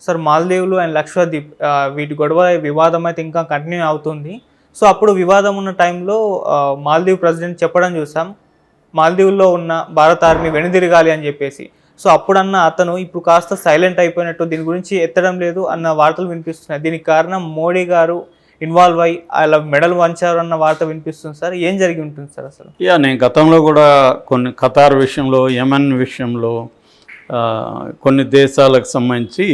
Sir మాల్దీవులు and Lakshadweep వీటి గొడవ వివాదం అయితే ఇంకా కంటిన్యూ అవుతుంది. సో అప్పుడు వివాదం ఉన్న టైంలో మాల్దీవ్ ప్రెసిడెంట్ చెప్పడం చూసాం, మాల్దీవుల్లో ఉన్న భారత ఆర్మీ వెనుదిరగాలి అని చెప్పేసి. సో అప్పుడన్న అతను ఇప్పుడు కాస్త సైలెంట్ అయిపోయినట్టు, దీని గురించి ఎత్తడం లేదు అన్న వార్తలు వినిపిస్తున్నాయి. దీనికి కారణం మోడీ గారు ఇన్వాల్వ్ అయ్యి అలా మెడల్ వంచారు అన్న వార్త వినిపిస్తుంది. సార్ ఏం జరిగి ఉంటుంది సార్ అసలు? నేను గతంలో కూడా కొన్ని ఖతార్ విషయంలో, యెమెన్ విషయంలో, కొన్ని దేశాలకు సంబంధించి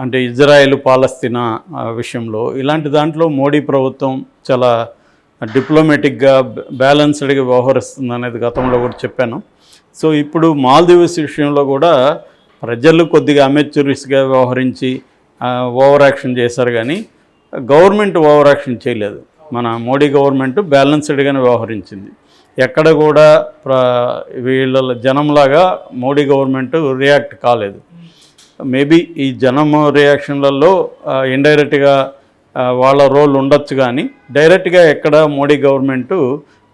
అంటే ఇజ్రాయెల్ పాలస్తీనా విషయంలో ఇలాంటి దాంట్లో మోడీ ప్రభుత్వం చాలా డిప్లొమాటిక్గా బ్యాలెన్స్డ్గా వ్యవహరిస్తుంది అనేది గతంలో కూడా చెప్పాను. సో ఇప్పుడు మాల్దీవ్స్ విషయంలో కూడా ప్రజలు కొద్దిగా అమెచ్యూరిస్గా వ్యవహరించి ఓవర్ యాక్షన్ చేశారు, కానీ గవర్నమెంట్ ఓవర్ యాక్షన్ చేయలేదు. మన మోడీ గవర్నమెంట్ బ్యాలెన్స్డ్గానే వ్యవహరించింది. ఎక్కడ కూడా వీళ్ళ జనంలాగా మోడీ గవర్నమెంట్ రియాక్ట్ కాలేదు. మేబీ ఈ జనం రియాక్షన్లలో ఇండైరెక్ట్గా వాళ్ళ రోల్ ఉండొచ్చు, కానీ డైరెక్ట్గా ఎక్కడ మోడీ గవర్నమెంటు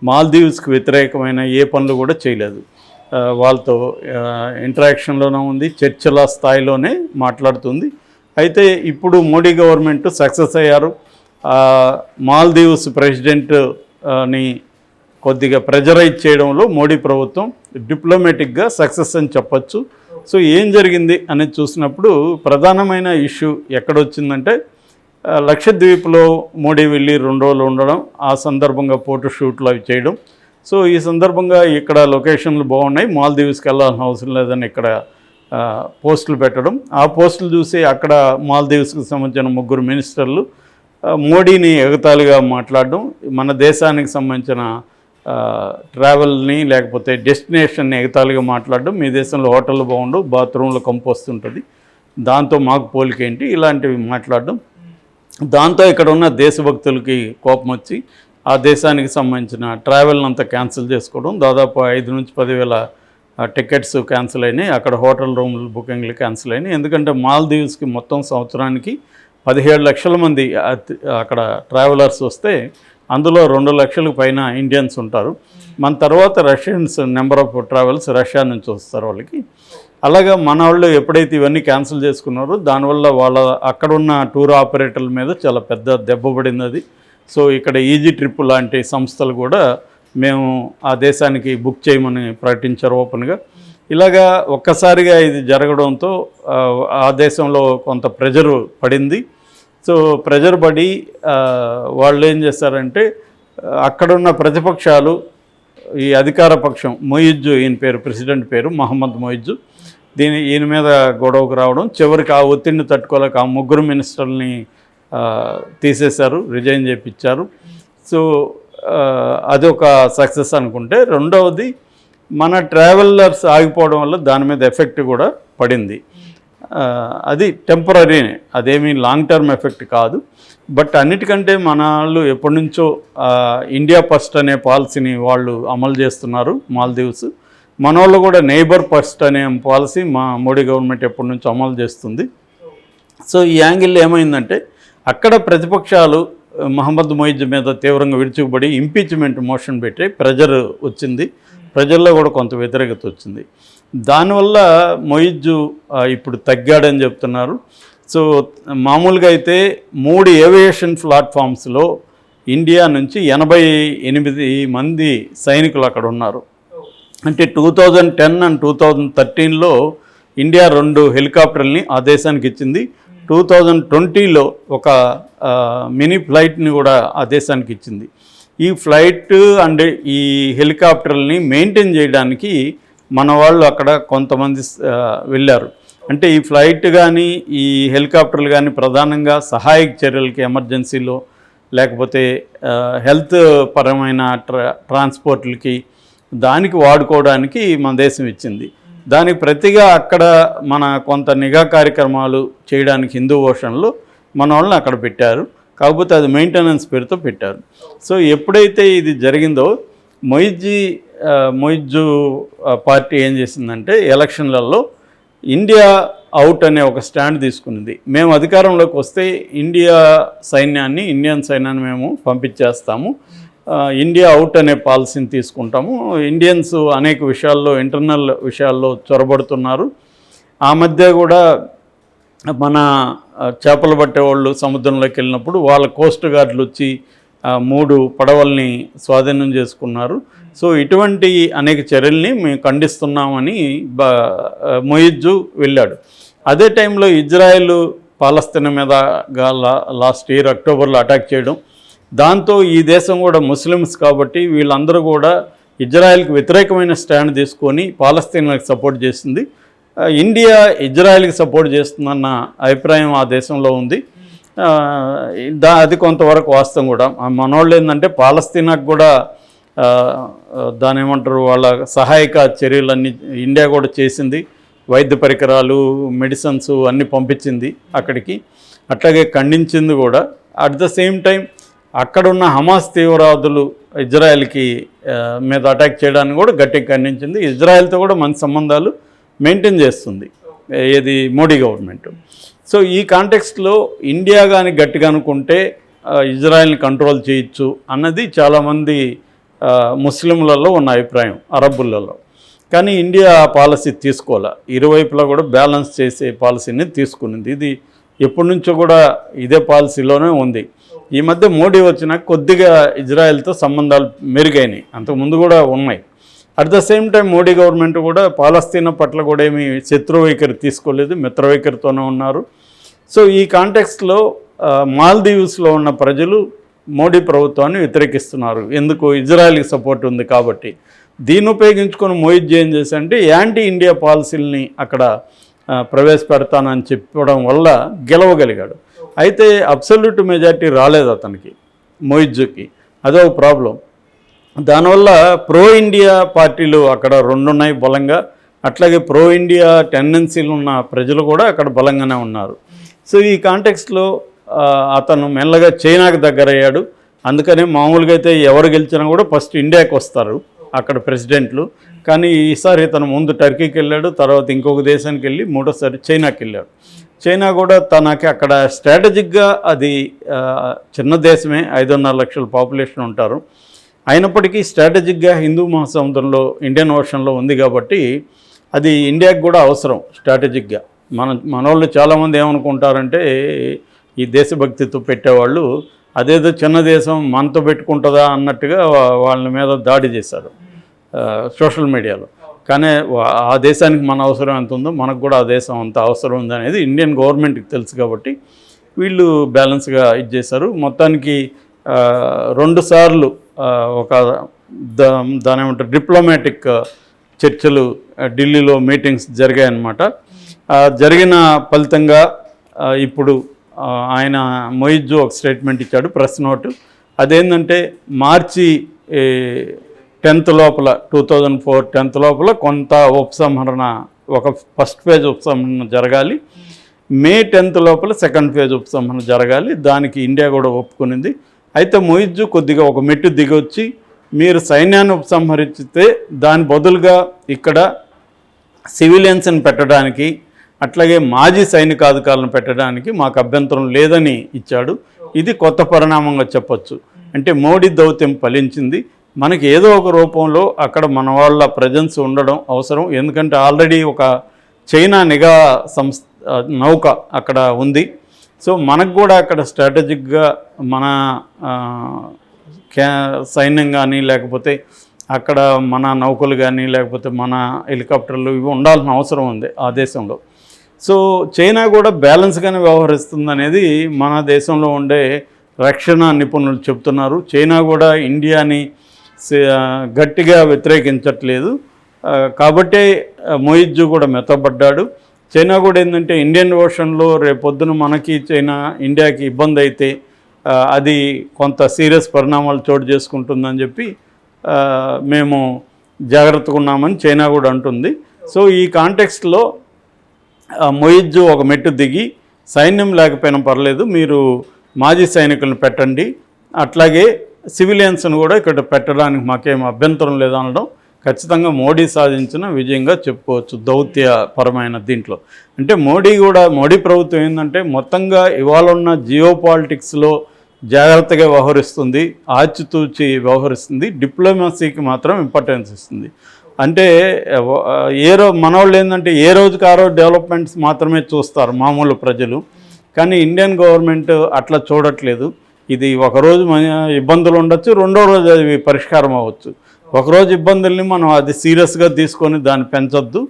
మాల్దీవ్స్కి వ్యతిరేకమైన ఏ పనులు కూడా చేయలేదు. వాళ్ళతో ఇంటరాక్షన్లోనే ఉంది, చర్చల స్థాయిలోనే మాట్లాడుతుంది. అయితే ఇప్పుడు మోడీ గవర్నమెంట్ సక్సెస్ అయ్యారు. మాల్దీవ్స్ ప్రెసిడెంట్ని కొద్దిగా ప్రెజరైజ్ చేయడంలో మోడీ ప్రభుత్వం డిప్లొమాటిక్గా సక్సెస్ అని చెప్పచ్చు. సో ఏం జరిగింది అనేది చూసినప్పుడు ప్రధానమైన ఇష్యూ ఎక్కడొచ్చిందంటే, లక్షద్వీప్లో మోడీ వెళ్ళి 2 రోజులు ఉండడం, ఆ సందర్భంగా ఫోటో షూట్లు అవి చేయడం. సో ఈ సందర్భంగా ఇక్కడ లొకేషన్లు బాగున్నాయి, మాల్దీవ్స్కి వెళ్ళాల్సిన అవసరం లేదని ఇక్కడ పోస్టులు పెట్టడం. ఆ పోస్టులు చూసి అక్కడ మాల్దీవ్స్కి సంబంధించిన 3 మినిస్టర్లు మోడీని ఎగతాళిగా మాట్లాడడం, మన దేశానికి సంబంధించిన ట్రావెల్ని లేకపోతే డెస్టినేషన్ని ఎగతాళిగా మాట్లాడడం, మీ దేశంలో హోటళ్ళు బాగుండవు, బాత్రూంలో కంపు వస్తుంటుంది, దాంతో మాకు పోలికేంటి, ఇలాంటివి మాట్లాడడం. దాంతో ఇక్కడ ఉన్న దేశభక్తులకి కోపం వచ్చి ఆ దేశానికి సంబంధించిన ట్రావెల్ని అంతా క్యాన్సిల్ చేసుకోవడం. దాదాపు 5 నుంచి 10,000 టికెట్స్ క్యాన్సిల్ అయినాయి. అక్కడ హోటల్ రూమ్లు బుకింగ్లు క్యాన్సిల్ అయినాయి. ఎందుకంటే మాల్దీవ్స్కి మొత్తం సంవత్సరానికి 17 లక్షల మంది అక్కడ ట్రావెలర్స్ వస్తే అందులో 2 లక్షలకు పైన ఇండియన్స్ ఉంటారు. మన తర్వాత Russians number of travels Russia నుంచి వస్తారు వాళ్ళకి. అలాగా మన వాళ్ళు ఎప్పుడైతే ఇవన్నీ క్యాన్సిల్ చేసుకున్నారో దానివల్ల వాళ్ళ అక్కడున్న టూర్ ఆపరేటర్ల మీద చాలా పెద్ద దెబ్బ పడింది అది. సో ఇక్కడ ఈజీ ట్రిప్ లాంటి సంస్థలు కూడా మేము ఆ దేశానికి బుక్ చేయమని ప్రకటించారు ఓపెన్గా. ఇలాగా ఒక్కసారిగా ఇది జరగడంతో ఆ దేశంలో కొంత ప్రెజర్ పడింది. సో ప్రెజర్ పడి వాళ్ళు ఏం చేస్తారంటే, అక్కడున్న ప్రతిపక్షాలు, ఈ అధికార పక్షం మొయిజ్, ఈయన పేరు ప్రెసిడెంట్ పేరు మహమ్మద్ మొయిజ్, ఈయన మీద గొడవకు రావడం, చివరికి ఆ ఒత్తిడిని తట్టుకోలేక ఆ 3 మినిస్టర్ని తీసేశారు, రిజైన్ చేయించారు. సో అదొక సక్సెస్ అనుకుంటే, రెండవది మన ట్రావెలర్స్ ఆగిపోవడం వల్ల దాని మీద ఎఫెక్ట్ కూడా పడింది. అది టెంపరీనే, అదేమీ లాంగ్ టర్మ్ ఎఫెక్ట్ కాదు. బట్ అన్నిటికంటే మన వాళ్ళు ఎప్పటి నుంచో ఇండియా ఫస్ట్ అనే పాలసీని వాళ్ళు అమలు చేస్తున్నారు మాల్దీవ్స్. మన వాళ్ళు కూడా నైబర్ ఫస్ట్ అనే పాలసీ మా మోడీ గవర్నమెంట్ ఎప్పటి నుంచో అమలు చేస్తుంది. సో ఈ యాంగిల్లో ఏమైందంటే, అక్కడ ప్రతిపక్షాలు మహమ్మద్ మొయిజ్ మీద తీవ్రంగా విరుచుకుపడి ఇంపీచ్మెంట్ మోషన్ పెట్టి ప్రెజర్ వచ్చింది, ప్రజల్లో కూడా కొంత వ్యతిరేకత వచ్చింది. దానివల్ల మొయిజ్ ఇప్పుడు తగ్గాడని చెప్తున్నారు. సో మామూలుగా అయితే 3 ఏవియేషన్ ప్లాట్ఫామ్స్లో ఇండియా నుంచి 88 మంది సైనికులు అక్కడ ఉన్నారు. అంటే 2010 అండ్ 2013లో ఇండియా 2 హెలికాప్టర్లని ఆ దేశానికి ఇచ్చింది. 2020లో ఒక మినీ ఫ్లైట్ని కూడా ఆ దేశానికి ఇచ్చింది. ఈ ఫ్లైట్ అండ్ ఈ హెలికాప్టర్లని మెయింటైన్ చేయడానికి మన వాళ్ళు అక్కడ కొంతమంది వెళ్ళారు. అంటే ఈ ఫ్లైట్ కానీ ఈ హెలికాప్టర్లు కానీ ప్రధానంగా సహాయక చర్యలకి, ఎమర్జెన్సీలో లేకపోతే హెల్త్ పరమైన ట్రాన్స్పోర్ట్లకి దానికి వాడుకోవడానికి మన దేశం ఇచ్చింది. దానికి ప్రతిగా అక్కడ మన కొంత నిఘా కార్యక్రమాలు చేయడానికి హిందూ ఓషన్లో మన వాళ్ళని అక్కడ పెట్టారు. కాకపోతే అది మెయింటెనెన్స్ పేరుతో పెట్టారు. సో ఎప్పుడైతే ఇది జరిగిందో మొయిజ్ పార్టీ ఏం చేసిందంటే, ఎలక్షన్లలో ఇండియా అవుట్ అనే ఒక స్టాండ్ తీసుకున్నది. మేము అధికారంలోకి వస్తే ఇండియన్ సైన్యాన్ని మేము పంపించేస్తాము, ఇండియా అవుట్ అనే పాలసీని తీసుకుంటాము, ఇండియన్స్ అనేక విషయాల్లో ఇంటర్నల్ విషయాల్లో చొరబడుతున్నారు, ఆ మధ్య కూడా మన చేపలు పట్టేవాళ్ళు సముద్రంలోకి వెళ్ళినప్పుడు వాళ్ళ కోస్ట్ గార్డులు వచ్చి 3 పడవల్ని స్వాధీనం చేసుకున్నారు. సో ఇటువంటి అనేక చర్యల్ని మేము ఖండిస్తున్నామని మొయిజ్జు వెళ్ళాడు. అదే టైంలో ఇజ్రాయెల్ పాలస్తీనా మీద లాస్ట్ ఇయర్ అక్టోబర్లో అటాక్ చేయడం, దాంతో ఈ దేశం కూడా ముస్లిమ్స్ కాబట్టి వీళ్ళందరూ కూడా ఇజ్రాయెల్కి వ్యతిరేకమైన స్టాండ్ తీసుకొని పాలస్తీనాకి సపోర్ట్ చేసింది. ఇండియా ఇజ్రాయెల్కి సపోర్ట్ చేస్తుందన్న అభిప్రాయం ఆ దేశంలో ఉంది. అది కొంతవరకు వాస్తవం కూడా. మనోళ్ళు ఏంటంటే పాలస్తీనాకు కూడా దాని ఏమంటారు వాళ్ళ సహాయక చర్యలన్నీ ఇండియా కూడా చేసింది. వైద్య పరికరాలు, మెడిసిన్స్ అన్నీ పంపించింది అక్కడికి, అట్లాగే ఖండించింది కూడా. అట్ ద సేమ్ టైం అక్కడున్న హమాస్ తీవ్రవాదులు ఇజ్రాయెల్కి మీద అటాక్ చేయడానికి కూడా గట్టిగా ఖండించింది. ఇజ్రాయెల్తో కూడా మంచి సంబంధాలు మెయింటైన్ చేస్తుంది ఏది మోడీ గవర్నమెంట్. సో ఈ కాంటెక్స్ట్లో ఇండియా కానీ గట్టిగా అనుకుంటే ఇజ్రాయెల్ని కంట్రోల్ చేయొచ్చు అన్నది చాలామంది ముస్లింలలో ఉన్న అభిప్రాయం, అరబ్బులలో. కానీ ఇండియా ఆ పాలసీ తీసుకోవాలి, ఇరువైపులా కూడా బ్యాలెన్స్ చేసే పాలసీని తీసుకునింది. ఇది ఎప్పటి నుంచో కూడా ఇదే పాలసీలోనే ఉంది. ఈ మధ్య మోడీ వచ్చినాక కొద్దిగా ఇజ్రాయెల్తో సంబంధాలు మెరుగైనాయి, అంతకుముందు కూడా ఉన్నాయి. At the same time Modi government కూడా పాలస్తీనా పట్ల కూడా ఏమీ శత్రు వైఖరి తీసుకోలేదు, మిత్ర వైఖరితోనే ఉన్నారు. సో ఈ కాంటెక్స్ట్లో మాల్దీవ్స్లో ఉన్న ప్రజలు మోడీ ప్రభుత్వాన్ని వ్యతిరేకిస్తున్నారు. ఎందుకు? ఇజ్రాయెల్కి సపోర్ట్ ఉంది కాబట్టి. దీన్ని ఉపయోగించుకొని మొయిజ్ ఏం చేశారంటే యాంటీ ఇండియా పాలసీలని అక్కడ ప్రవేశపెడతానని చెప్పడం వల్ల గెలవగలిగాడు. అయితే అబ్సల్యూట్ మెజారిటీ రాలేదు అతనికి, మొయిజ్కి. అదే ఒక ప్రాబ్లం. దానివల్ల ప్రో ఇండియా పార్టీలు అక్కడ 2 ఉన్నాయి బలంగా, అట్లాగే ప్రో ఇండియా టెండెన్సీలు ఉన్న ప్రజలు కూడా అక్కడ బలంగానే ఉన్నారు. సో ఈ కాంటెక్స్ట్లో అతను మెల్లగా చైనాకు దగ్గరయ్యాడు. అందుకనే మామూలుగా అయితే ఎవరు గెలిచినా కూడా ఫస్ట్ ఇండియాకి వస్తారు అక్కడ ప్రెసిడెంట్లు. కానీ ఈసారి ఇతను ముందు టర్కీకి వెళ్ళాడు, తర్వాత ఇంకొక దేశానికి వెళ్ళి మూడోసారి చైనాకి వెళ్ళాడు. చైనా కూడా తనకి అక్కడ స్ట్రాటజిక్గా అది చిన్న దేశమే, 5.5 లక్షల పాపులేషన్ ఉంటారు. అయినప్పటికీ స్ట్రాటజిక్గా హిందూ మహాసముద్రంలో ఇండియన్ ఓషన్లో ఉంది కాబట్టి అది ఇండియాకి కూడా అవసరం స్ట్రాటజిక్గా. మనోళ్ళు చాలామంది ఏమనుకుంటారంటే ఈ దేశభక్తితో పెట్టేవాళ్ళు అదేదో చిన్న దేశం మనతో పెట్టుకుంటుందా అన్నట్టుగా వాళ్ళ మీద దాడి చేశారు సోషల్ మీడియాలో. కానీ ఆ దేశానికి మన అవసరం ఎంత ఉందో మనకు కూడా ఆ దేశం అంత అవసరం ఉంది అనేది ఇండియన్ గవర్నమెంట్కి తెలుసు కాబట్టి వీళ్ళు బ్యాలెన్స్గా ఇది చేశారు. మొత్తానికి 2 సార్లు ఒక దాని ఏమంటారు డిప్లొమాటిక్ చర్చలు ఢిల్లీలో మీటింగ్స్ జరిగాయన్నమాట. జరిగిన ఫలితంగా ఇప్పుడు ఆయన మొయిజ్ ఒక స్టేట్మెంట్ ఇచ్చాడు, ప్రెస్ నోటు. అదేంటంటే మార్చి 10th లోపల 2004 10th లోపల కొంత ఉపసంహరణ, ఒక ఫస్ట్ ఫేజ్ ఉపసంహరణ జరగాలి, మే 10th లోపల సెకండ్ ఫేజ్ ఉపసంహరణ జరగాలి. దానికి ఇండియా కూడా ఒప్పుకునింది. అయితే మొయిజ్ కొద్దిగా ఒక మెట్టు దిగొచ్చి మీరు సైన్యాన్ని ఉపసంహరిస్తే దాని బదులుగా ఇక్కడ సివిలియన్స్ని పెట్టడానికి అట్లాగే మాజీ సైనికాధికారులను పెట్టడానికి మాకు అభ్యంతరం లేదని ఇచ్చాడు. ఇది కొత్త పరిణామంగా చెప్పొచ్చు. అంటే మోడీ దౌత్యం ఫలించింది. మనకి ఏదో ఒక రూపంలో అక్కడ మన వాళ్ళ ప్రజెన్స్ ఉండడం అవసరం. ఎందుకంటే ఆల్రెడీ ఒక చైనా నిఘా నౌక అక్కడ ఉంది. సో మనకు కూడా అక్కడ స్ట్రాటజిక్గా మన సైన్యం కానీ లేకపోతే అక్కడ మన నౌకలు కానీ లేకపోతే మన హెలికాప్టర్లు ఇవి ఉండాల్సిన అవసరం ఉంది ఆ దేశంలో. సో చైనా కూడా బ్యాలెన్స్గానే వ్యవహరిస్తుంది అనేది మన దేశంలో ఉండే రక్షణ నిపుణులు చెప్తున్నారు. చైనా కూడా ఇండియాని గట్టిగా వ్యతిరేకించట్లేదు కాబట్టే మొయిజ్ కూడా మెత్తపడ్డాడు. చైనా కూడా ఏంటంటే ఇండియన్ ఓషన్లో రేపొద్దున మనకి ఇండియాకి ఇబ్బంది అయితే అది కొంత సీరియస్ పరిణామాలు చోటు చేసుకుంటుందని చెప్పి మేము జాగ్రత్తగా ఉన్నామని చైనా కూడా అంటుంది. సో ఈ కాంటెక్స్ట్లో మొయిజ్ ఒక మెట్టు దిగి సైన్యం లేకపోయినా పర్లేదు, మీరు మాజీ సైనికులను పెట్టండి, అట్లాగే సివిలియన్స్ను కూడా ఇక్కడ పెట్టడానికి మాకేం అభ్యంతరం లేదనడం ఖచ్చితంగా మోడీ సాధించిన విజయంగా చెప్పుకోవచ్చు దౌత్యపరమైన దీంట్లో. అంటే మోడీ ప్రభుత్వం ఏంటంటే మొత్తంగా ఇవాళ ఉన్న జియో పాలిటిక్స్లో జాగ్రత్తగా వ్యవహరిస్తుంది, ఆచితూచి వ్యవహరిస్తుంది, డిప్లొమసీకి మాత్రం ఇంపార్టెన్స్ ఇస్తుంది. అంటే మనోళ్ళు ఏంటంటే ఏ రోజుకి ఆ రోజు డెవలప్మెంట్స్ మాత్రమే చూస్తారు మామూలు ప్రజలు. కానీ ఇండియన్ గవర్నమెంట్ అట్లా చూడట్లేదు. ఇది ఒకరోజు ఇబ్బందులు ఉండొచ్చు, రెండో రోజు అది పరిష్కారం అవ్వచ్చు. ఒకరోజు ఇబ్బందుల్ని మనం అది సీరియస్గా తీసుకొని దాన్ని పెంచొద్దు.